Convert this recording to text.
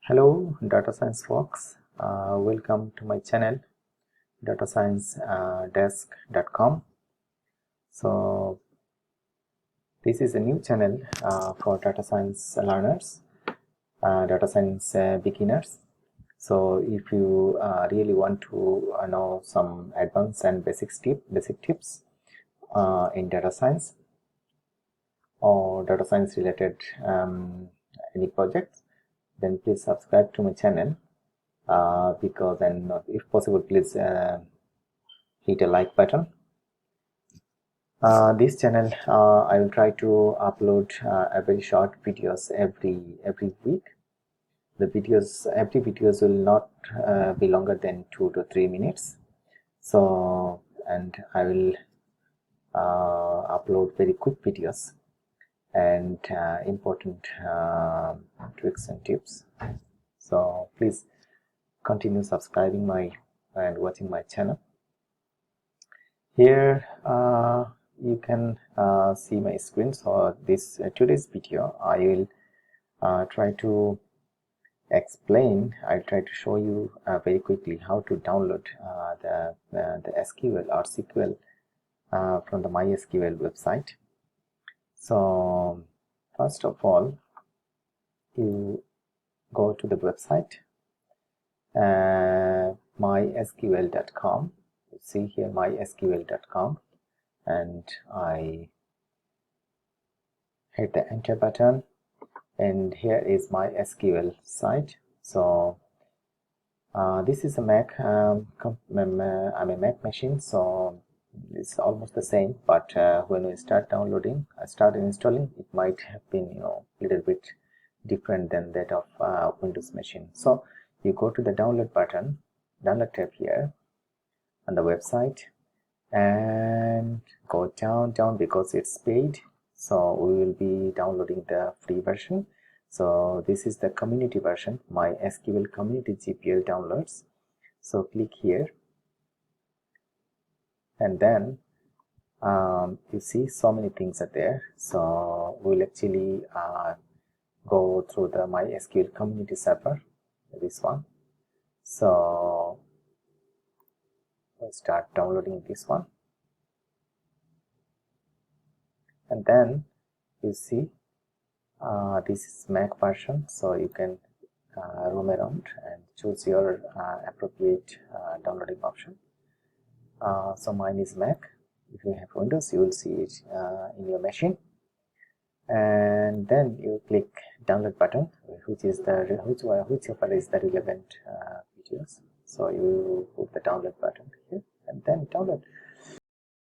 Hello data science folks, welcome to my channel datasciencedesk.com. So this is a new channel for data science learners, data science beginners. So if you really want to know some advanced and basic tips in data science or data science related any projects, then please subscribe to my channel. Because and if possible, please hit a like button. This channel I will try to upload a very short videos every week. The every videos will not be longer than 2 to 3 minutes. So, and I will upload very quick videos and important tricks and tips. So please continue subscribing and watching my channel. Here you can see my screen. So this today's video I will try to explain. I'll try to show you very quickly how to download the SQL or SQL from the MySQL website. So first of all, you go to the website mysql.com. You see here mysql.com, and I hit the enter button, and here is my SQL site. So this is a Mac. I'm a Mac machine, so it's almost the same. But when we start installing, it might have been a little bit different than that of Windows machine. So you go to the download button, download tab here on the website, and go down because it's paid. So we will be downloading the free version. So this is the community version, MySQL community GPL downloads. So click here, and then you see so many things are there. So we'll actually go through the MySQL community server, this one. So we'll start downloading this one, and then you see this is Mac version, so you can roam around and choose your appropriate downloading option. So mine is Mac. If you have Windows, you will see it in your machine, and then you click download button, whichever is the relevant videos. So you put the download button here and then download.